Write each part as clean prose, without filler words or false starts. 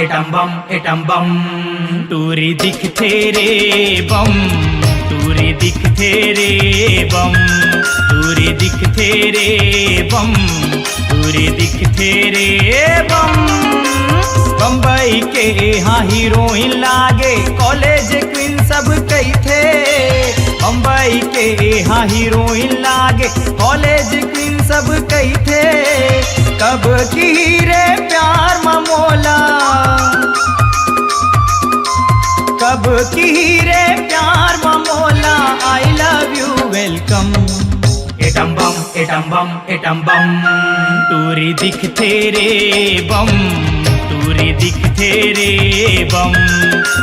Atom bomb टूरी दिखते रे बम टूरी दिखते रे बम टूरी दिखते रे बम टूरी दिखते रे बम। बम्बई के हाँ हीरोइन लागे कॉलेज क्वीन सब कई थे। बम्बई के हाँ हीरोइन लागे कॉलेज क्वीन सब कई थे। कब की रे प्यार ममोला कब की रे प्यार ममोला I love you welcome. Atom bomb टूरी दिखते रे बम टूरी दिखते रे बम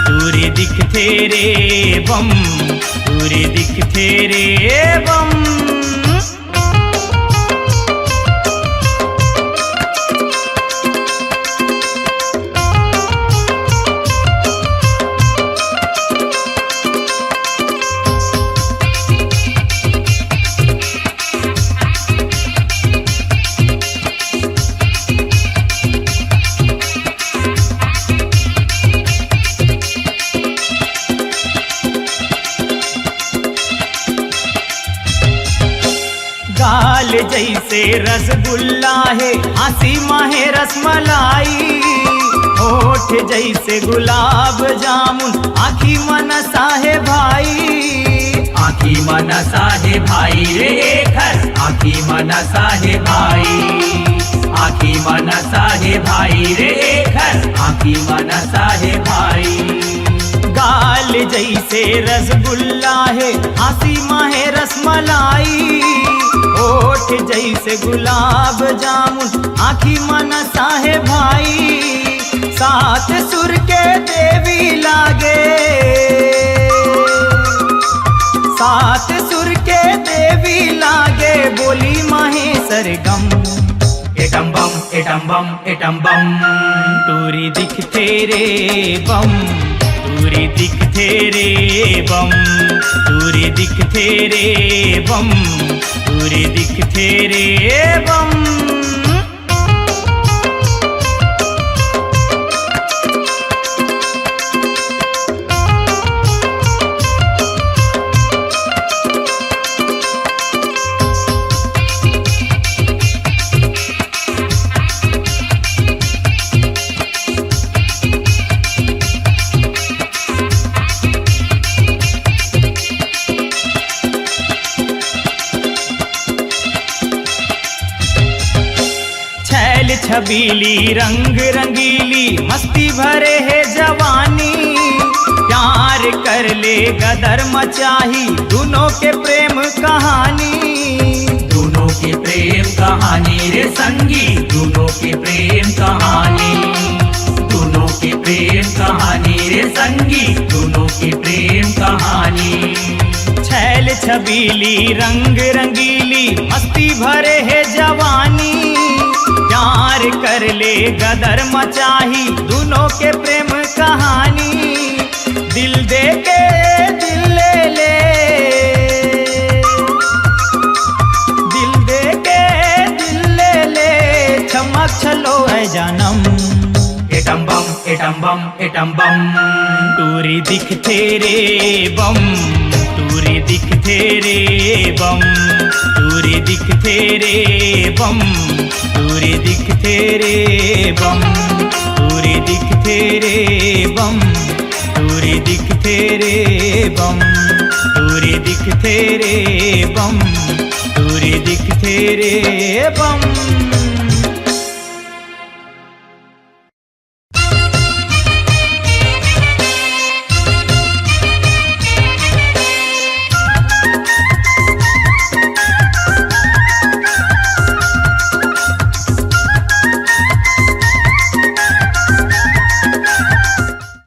टूरी दिखते रे बम टूरी दिखते रे बम। गाल जैसे रसगुल्ला है हंसी माहे रसमलाई। होठ जैसे गुलाब जामुन आँखी मनसा है भाई। आँखी मनसा है भाई रे घर आँखी मनसा है भाई। आँखी मनसा है भाई रे घर आँखी मनसा है भाई। गाल जैसे रसगुल्ला है हंसी माहे रसमलाई। होठ जैसे गुलाब जामुन आँखी मनसा है भाई। सात सुर के देवी लागे सात सुर के देवी लागे बोली माहे सरगम। एटम बम टूरी दिखते रे बम टूरी दिखते रे बम टूरी दिखते रे बम टूरी दिखते रे बम। छबीली रंग रंगीली मस्ती भरे है जवानी। प्यार कर ले गदर मचाही दोनों के प्रेम कहानी। दोनों के प्रेम कहानी रे संगी दोनों के प्रेम कहानी। दोनों के प्रेम कहानी रे संगी दोनों के प्रेम कहानी। छैल छबीली रंग रंगीली मस्ती भरे है जवानी। प्यार कर ले गदर मचाही दोनों के प्रेम कहानी। दिल दे के दिल ले ले दिल दे के दिल ले ले चमक चलो है जानम। एटम बम टूरी दिखते रे बम टूरी दिखते रे बम टूरी दिखते रे बम टूरी दिखते रे बम टूरी दिखते रे बम टूरी दिखते रे बम टूरी दिखते रे बम टूरी दिखते रे बम।